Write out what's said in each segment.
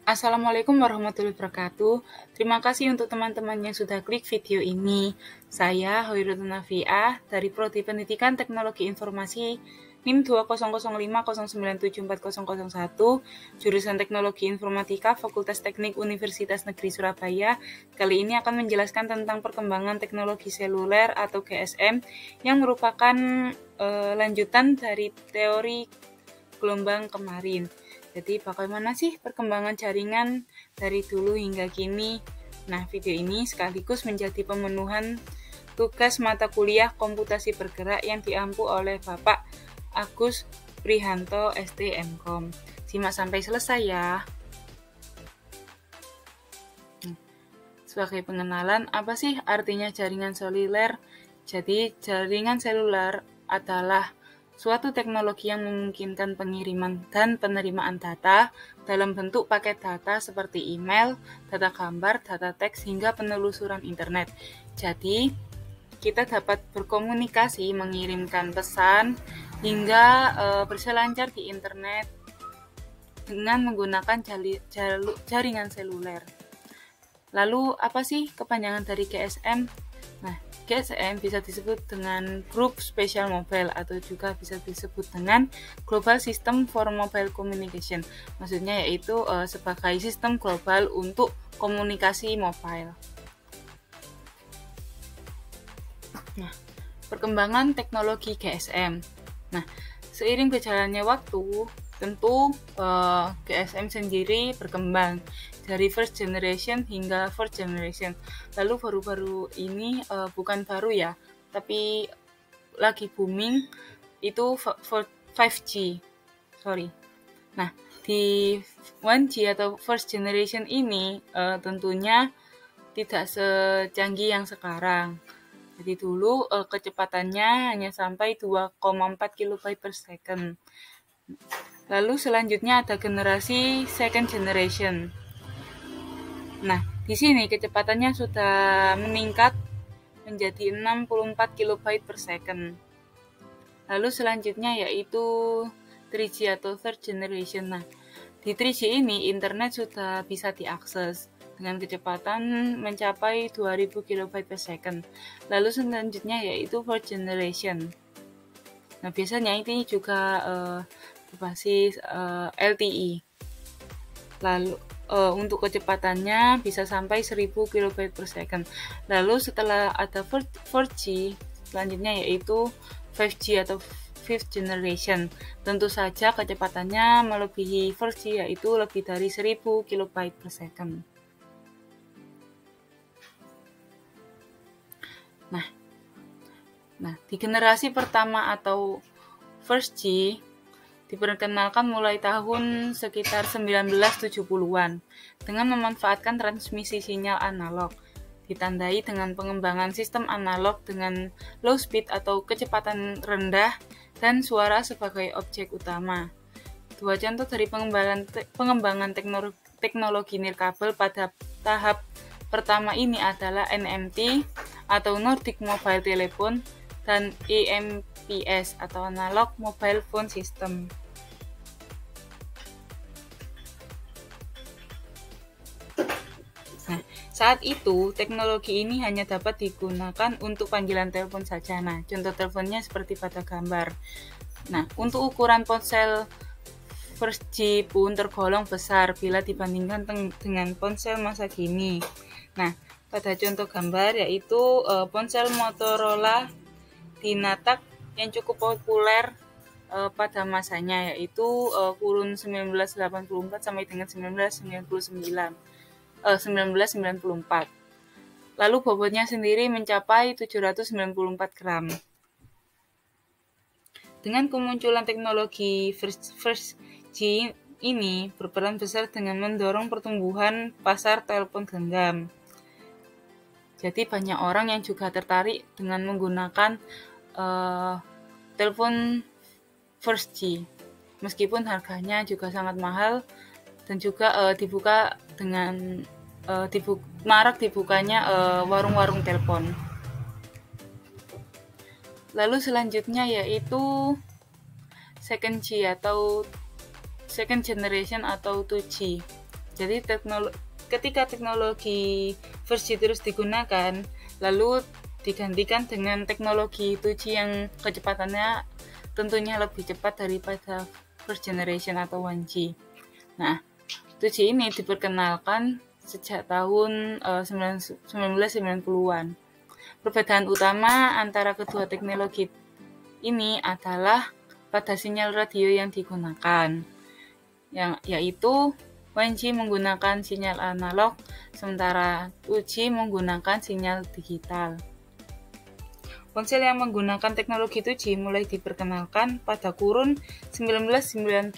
Assalamualaikum warahmatullahi wabarakatuh. Terima kasih untuk teman-teman yang sudah klik video ini. Saya Hoirutun Nafiah dari Prodi Pendidikan Teknologi Informasi NIM 20050974001, jurusan Teknologi Informatika Fakultas Teknik Universitas Negeri Surabaya. Kali ini akan menjelaskan tentang perkembangan teknologi seluler atau GSM yang merupakan lanjutan dari teori gelombang kemarin. Jadi bagaimana sih perkembangan jaringan dari dulu hingga kini? Nah, video ini sekaligus menjadi pemenuhan tugas mata kuliah komputasi bergerak yang diampu oleh Bapak Agus Prihanto STMkom. Simak sampai selesai ya. Sebagai pengenalan, apa sih artinya jaringan seluler? Jadi, jaringan seluler adalah suatu teknologi yang memungkinkan pengiriman dan penerimaan data dalam bentuk paket data seperti email, data gambar, data teks, hingga penelusuran internet. Jadi, kita dapat berkomunikasi, mengirimkan pesan, hingga berselancar di internet dengan menggunakan jaringan seluler. Lalu, apa sih kepanjangan dari GSM? Nah, GSM bisa disebut dengan Group Spatial Mobile atau juga bisa disebut dengan Global System for Mobile Communication. Maksudnya yaitu sebagai sistem global untuk komunikasi mobile. Nah, perkembangan teknologi GSM. Nah, seiring berjalannya waktu, tentu GSM sendiri berkembang dari first generation hingga fourth generation. Lalu baru-baru ini bukan baru ya, tapi lagi booming itu 5G. Nah, di 1G atau first generation ini tentunya tidak secanggih yang sekarang. Jadi dulu kecepatannya hanya sampai 2,4 KB per second. Lalu selanjutnya ada generasi second generation. Nah, di sini kecepatannya sudah meningkat menjadi 64 KB per second. Lalu selanjutnya yaitu 3G atau third generation. Nah, di 3G ini internet sudah bisa diakses dengan kecepatan mencapai 2000 KB per second. Lalu selanjutnya yaitu fourth generation. Nah, biasanya ini juga berbasis LTE. Lalu untuk kecepatannya bisa sampai 1000 KB per second. Lalu setelah ada 4G, selanjutnya yaitu 5G atau fifth generation. Tentu saja kecepatannya melebihi 4G, yaitu lebih dari 1000 KB per second. Nah, di generasi pertama atau first G diperkenalkan mulai tahun sekitar 1970-an dengan memanfaatkan transmisi sinyal analog, ditandai dengan pengembangan sistem analog dengan low speed atau kecepatan rendah dan suara sebagai objek utama. Dua contoh dari pengembangan teknologi nirkabel pada tahap pertama ini adalah NMT atau Nordic Mobile Telephone dan EMPS atau Analog Mobile Phone System. Nah, saat itu teknologi ini hanya dapat digunakan untuk panggilan telepon saja. Nah, contoh teleponnya seperti pada gambar. Nah, untuk ukuran ponsel first G pun tergolong besar bila dibandingkan dengan ponsel masa kini. Nah, pada contoh gambar yaitu ponsel Motorola Dynatac yang cukup populer pada masanya, yaitu kurun 1984 sampai dengan 1994. Lalu bobotnya sendiri mencapai 794 gram. Dengan kemunculan teknologi first G ini berperan besar dengan mendorong pertumbuhan pasar telepon genggam. Jadi banyak orang yang juga tertarik dengan menggunakan telepon first G, meskipun harganya juga sangat mahal dan juga marak dibukanya warung-warung telepon. Lalu selanjutnya yaitu second G atau second generation atau 2G. Jadi ketika teknologi 4G terus digunakan, lalu digantikan dengan teknologi 2G yang kecepatannya tentunya lebih cepat daripada first generation atau 1G. Nah, 2G ini diperkenalkan sejak tahun 1990-an. Perbedaan utama antara kedua teknologi ini adalah pada sinyal radio yang digunakan, yaitu 1G menggunakan sinyal analog, sementara 2G menggunakan sinyal digital. Ponsel yang menggunakan teknologi 2G mulai diperkenalkan pada kurun 1990.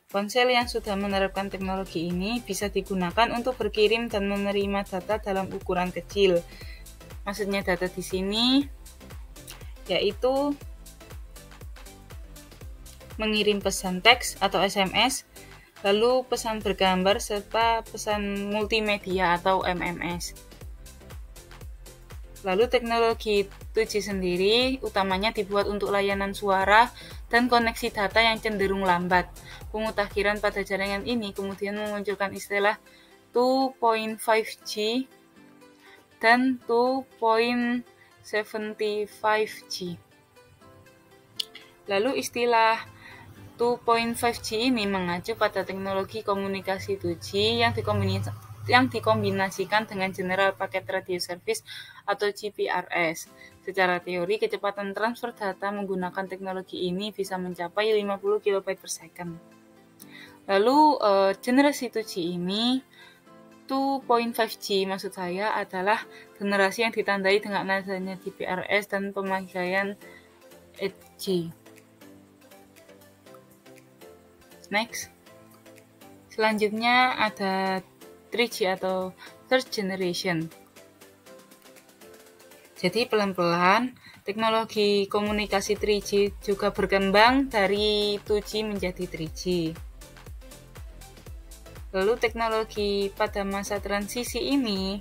Ponsel yang sudah menerapkan teknologi ini bisa digunakan untuk berkirim dan menerima data dalam ukuran kecil. Maksudnya data di sini yaitu mengirim pesan teks atau SMS, lalu pesan bergambar serta pesan multimedia atau MMS. Lalu teknologi 2G sendiri utamanya dibuat untuk layanan suara dan koneksi data yang cenderung lambat. Pemutakhiran pada jaringan ini kemudian memunculkan istilah 2.5G dan 2.75G. Lalu istilah 2.5G ini mengacu pada teknologi komunikasi 2G yang dikombinasikan dengan General Packet Radio Service atau GPRS. Secara teori, kecepatan transfer data menggunakan teknologi ini bisa mencapai 50 KB per second. Lalu generasi 2G ini, 2.5G maksud saya adalah generasi yang ditandai dengan adanya GPRS dan pemakaian 8G. Next. Selanjutnya ada 3G atau third generation. Jadi pelan-pelan teknologi komunikasi 3G juga berkembang dari 2G menjadi 3G. Lalu teknologi pada masa transisi ini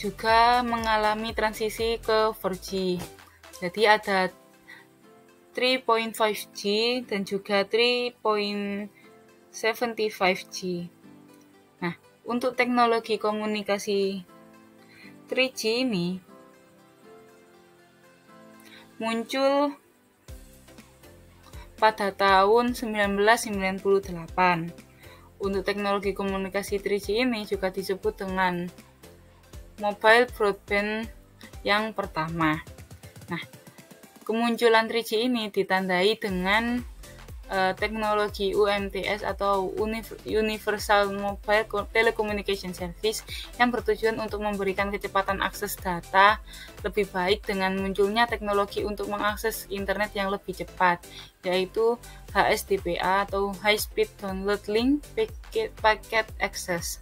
juga mengalami transisi ke 4G. Jadi ada 3.5G dan juga 3.75G. Nah, untuk teknologi komunikasi 3G ini muncul pada tahun 1998. Untuk teknologi komunikasi 3G ini juga disebut dengan mobile broadband yang pertama. Nah, kemunculan 3G ini ditandai dengan teknologi UMTS atau Universal Mobile Telecommunication Service yang bertujuan untuk memberikan kecepatan akses data lebih baik dengan munculnya teknologi untuk mengakses internet yang lebih cepat, yaitu HSDPA atau High Speed Download Link Packet Access.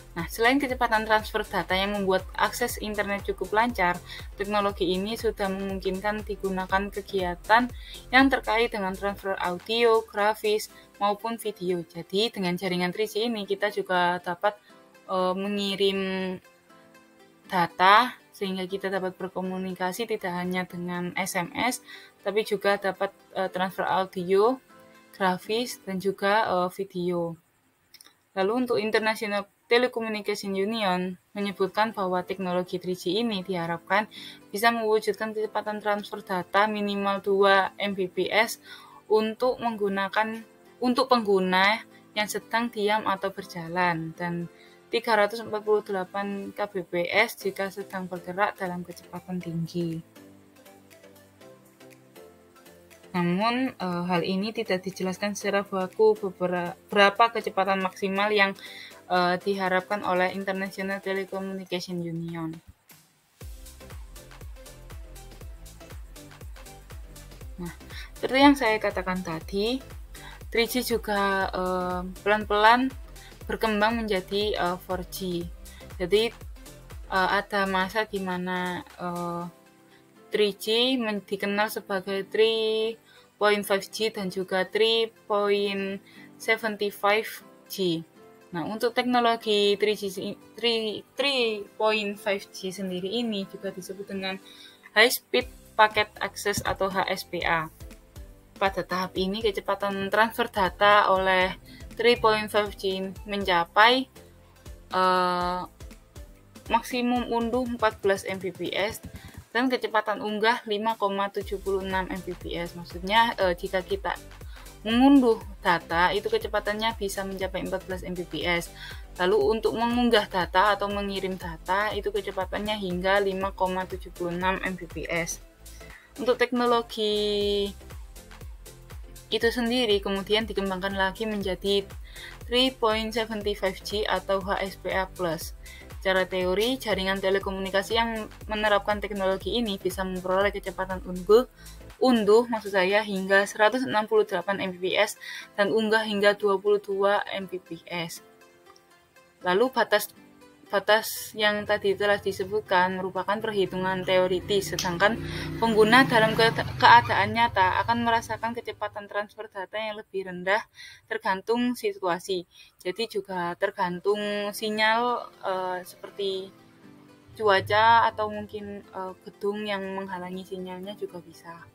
Nah, selain kecepatan transfer data yang membuat akses internet cukup lancar, teknologi ini sudah memungkinkan digunakan kegiatan yang terkait dengan transfer audio, grafis, maupun video. Jadi, dengan jaringan 3G ini kita juga dapat mengirim data sehingga kita dapat berkomunikasi tidak hanya dengan SMS, tapi juga dapat transfer audio, grafis, dan juga video. Lalu untuk International Telecommunication Union menyebutkan bahwa teknologi 3G ini diharapkan bisa mewujudkan kecepatan transfer data minimal 2 Mbps untuk pengguna yang sedang diam atau berjalan dan 348 kbps jika sedang bergerak dalam kecepatan tinggi. Namun hal ini tidak dijelaskan secara baku berapa kecepatan maksimal yang diharapkan oleh International Telecommunication Union. Nah, seperti yang saya katakan tadi, 3G juga pelan-pelan berkembang menjadi 4G. Jadi ada masa di mana 3G dikenal sebagai 3.5G dan juga 3.75G. Nah, untuk teknologi 3.5G sendiri ini juga disebut dengan High Speed Packet Access atau HSPA. pada tahap ini kecepatan transfer data oleh 3.5G mencapai maksimum unduh 14 Mbps dan kecepatan unggah 5,76 Mbps. Maksudnya jika kita mengunduh data itu kecepatannya bisa mencapai 14 Mbps. Lalu untuk mengunggah data atau mengirim data itu kecepatannya hingga 5,76 Mbps. Untuk teknologi itu sendiri kemudian dikembangkan lagi menjadi 3.75G atau HSPA+. Secara teori, jaringan telekomunikasi yang menerapkan teknologi ini bisa memperoleh kecepatan unduh hingga 168 Mbps dan unggah hingga 22 Mbps. Lalu batas yang tadi telah disebutkan merupakan perhitungan teoritis, sedangkan pengguna dalam keadaan nyata akan merasakan kecepatan transfer data yang lebih rendah tergantung situasi. Jadi juga tergantung sinyal seperti cuaca atau mungkin gedung yang menghalangi sinyalnya juga bisa.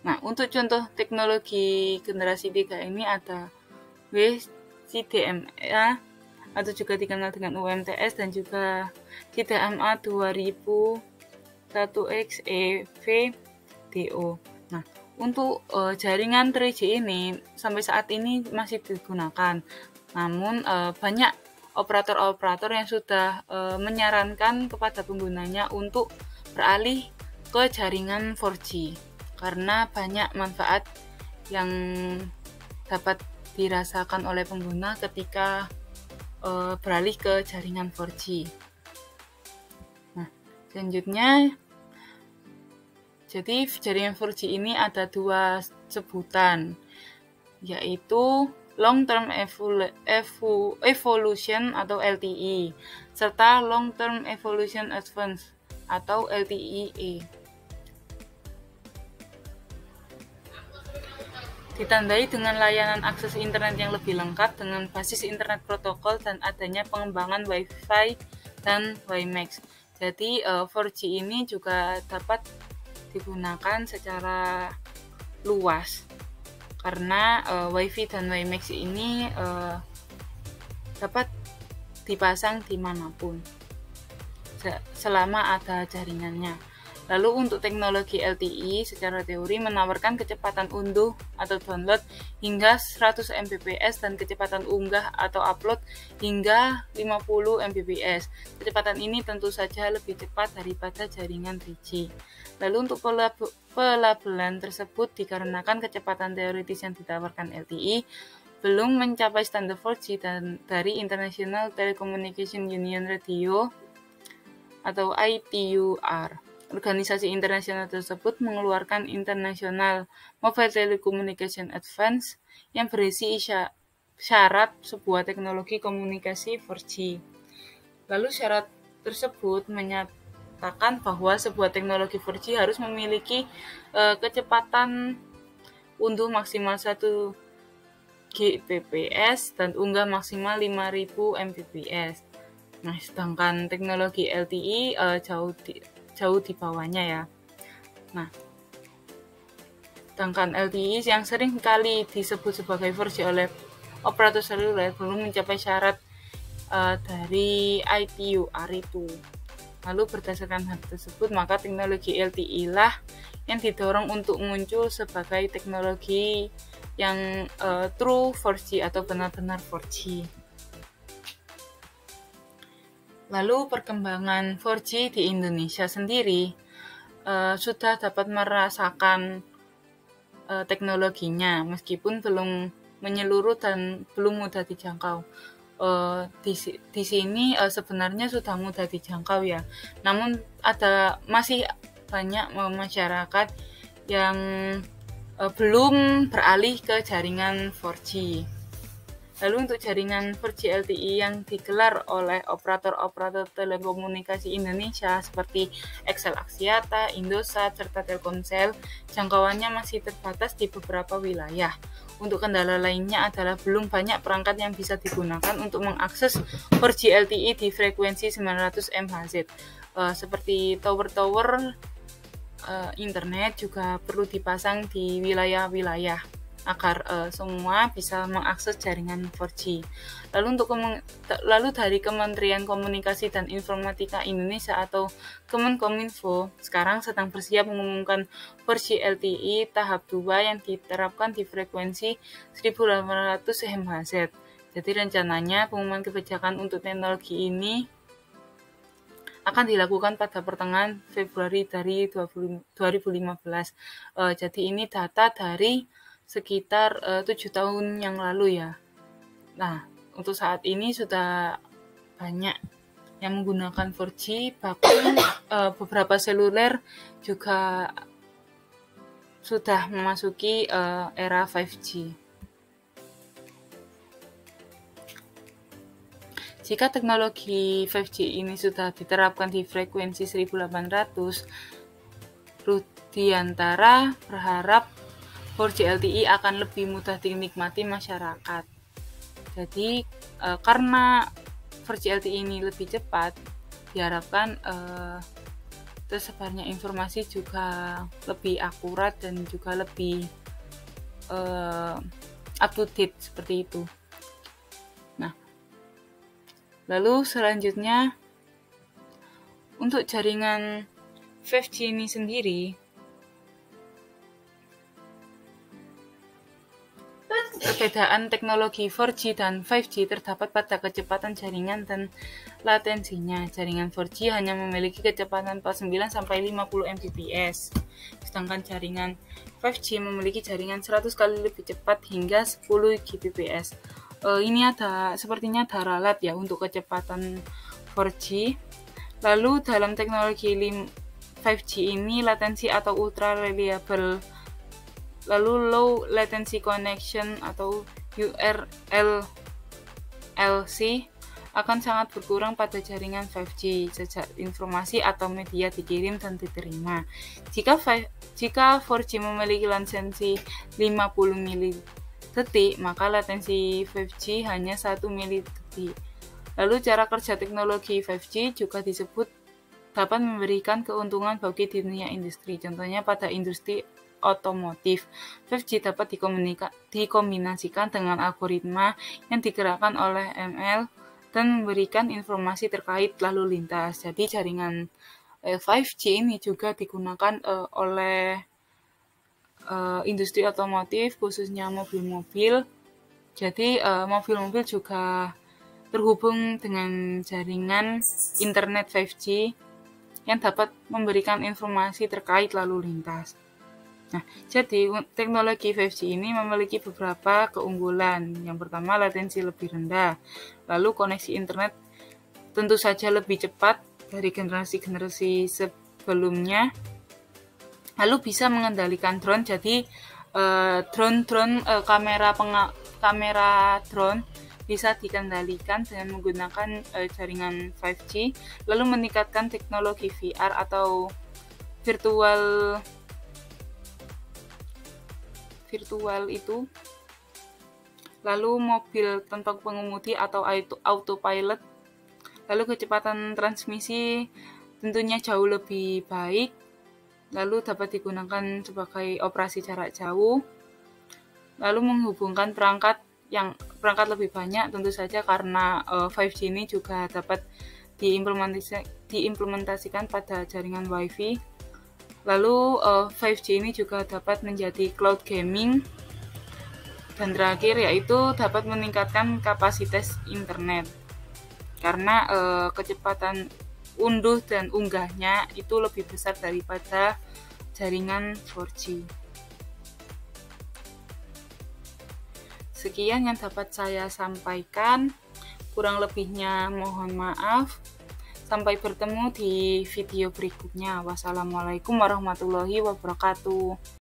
Nah, untuk contoh teknologi generasi 3 ini ada WCDMA atau juga dikenal dengan UMTS dan juga CDMA 2001XEVDO. Nah, untuk jaringan 3G ini sampai saat ini masih digunakan. Namun banyak operator-operator yang sudah menyarankan kepada penggunanya untuk beralih ke jaringan 4G karena banyak manfaat yang dapat dirasakan oleh pengguna ketika beralih ke jaringan 4G. Nah, selanjutnya, jadi jaringan 4G ini ada dua sebutan, yaitu Long Term Evolution atau LTE, serta Long Term Evolution Advanced atau LTE-E. Ditandai dengan layanan akses internet yang lebih lengkap dengan basis internet protokol dan adanya pengembangan Wi-Fi dan WiMAX. Jadi 4G ini juga dapat digunakan secara luas karena Wi-Fi dan WiMAX ini dapat dipasang dimanapun selama ada jaringannya. Lalu untuk teknologi LTE secara teori menawarkan kecepatan unduh atau download hingga 100 Mbps dan kecepatan unggah atau upload hingga 50 Mbps. Kecepatan ini tentu saja lebih cepat daripada jaringan 3G. Lalu untuk pelabelan tersebut dikarenakan kecepatan teoritis yang ditawarkan LTE belum mencapai standar 4G dan dari International Telecommunication Union Radio atau ITUR. Organisasi internasional tersebut mengeluarkan International Mobile Telecommunication Advance yang berisi syarat sebuah teknologi komunikasi 4G. Lalu syarat tersebut menyatakan bahwa sebuah teknologi 4G harus memiliki kecepatan unduh maksimal 1 Gbps dan unggah maksimal 5000 Mbps. Nah, sedangkan teknologi LTE jauh di bawahnya ya. Nah, sedangkan LTE yang sering kali disebut sebagai 4G oleh operator seluler belum mencapai syarat dari ITUR itu. Lalu berdasarkan hal tersebut, maka teknologi LTE lah yang didorong untuk muncul sebagai teknologi yang true 4G atau benar-benar 4G. Lalu perkembangan 4G di Indonesia sendiri sudah dapat merasakan teknologinya meskipun belum menyeluruh dan belum mudah dijangkau. Di sini sebenarnya sudah mudah dijangkau ya. Namun masih banyak masyarakat yang belum beralih ke jaringan 4G. Lalu untuk jaringan 4G LTE yang digelar oleh operator-operator telekomunikasi Indonesia seperti XL Axiata, Indosat, serta Telkomsel, jangkauannya masih terbatas di beberapa wilayah. Untuk kendala lainnya adalah belum banyak perangkat yang bisa digunakan untuk mengakses 4G LTE di frekuensi 900 MHz. Seperti tower-tower internet juga perlu dipasang di wilayah-wilayah agar semua bisa mengakses jaringan 4G. Lalu dari Kementerian Komunikasi dan Informatika Indonesia atau Kemenkominfo sekarang sedang bersiap mengumumkan 4G LTE tahap 2 yang diterapkan di frekuensi 1800 MHz. Jadi rencananya pengumuman kebijakan untuk teknologi ini akan dilakukan pada pertengahan Februari dari 2015. Jadi ini data dari sekitar 7 tahun yang lalu ya. Nah, untuk saat ini sudah banyak yang menggunakan 4G, bahkan beberapa seluler juga sudah memasuki era 5G. Jika teknologi 5G ini sudah diterapkan di frekuensi 1800, Rudiantara berharap 4G LTE akan lebih mudah dinikmati masyarakat. Jadi karena 4G LTE ini lebih cepat, diharapkan tersebarnya informasi juga lebih akurat dan juga lebih up to date seperti itu. Nah, lalu selanjutnya untuk jaringan 5G ini sendiri, perbedaan teknologi 4G dan 5G terdapat pada kecepatan jaringan dan latensinya. Jaringan 4G hanya memiliki kecepatan 49 sampai 50 Mbps, sedangkan jaringan 5G memiliki jaringan 100 kali lebih cepat hingga 10 Gbps. Ini sepertinya ada ralat ya untuk kecepatan 4G. Lalu dalam teknologi 5G ini latensi atau ultra reliable, lalu low latency connection atau URLLC akan sangat berkurang pada jaringan 5G sejak informasi atau media dikirim dan diterima. Jika 4G memiliki latensi 50 milidetik, maka latensi 5G hanya 1 milidetik. Lalu cara kerja teknologi 5G juga disebut dapat memberikan keuntungan bagi dunia industri. Contohnya pada industri otomotif, 5G dapat dikombinasikan dengan algoritma yang digerakkan oleh ML dan memberikan informasi terkait lalu lintas. Jadi jaringan 5G ini juga digunakan oleh industri otomotif, khususnya mobil-mobil. Jadi mobil-mobil juga terhubung dengan jaringan internet 5G yang dapat memberikan informasi terkait lalu lintas. Nah, jadi teknologi 5G ini memiliki beberapa keunggulan. Yang pertama, latensi lebih rendah. Lalu koneksi internet tentu saja lebih cepat dari generasi-generasi sebelumnya. Lalu bisa mengendalikan drone. Jadi kamera drone bisa dikendalikan dengan menggunakan jaringan 5G. Lalu meningkatkan teknologi VR atau virtual itu, lalu mobil tanpa pengemudi atau autopilot, lalu kecepatan transmisi tentunya jauh lebih baik, lalu dapat digunakan sebagai operasi jarak jauh, lalu menghubungkan perangkat lebih banyak tentu saja karena 5G ini juga dapat diimplementasikan pada jaringan WiFi. Lalu 5G ini juga dapat menjadi cloud gaming. Dan terakhir yaitu dapat meningkatkan kapasitas internet. Karena kecepatan unduh dan unggahnya itu lebih besar daripada jaringan 4G. Sekian yang dapat saya sampaikan. Kurang lebihnya mohon maaf. Sampai bertemu di video berikutnya. Wassalamualaikum warahmatullahi wabarakatuh.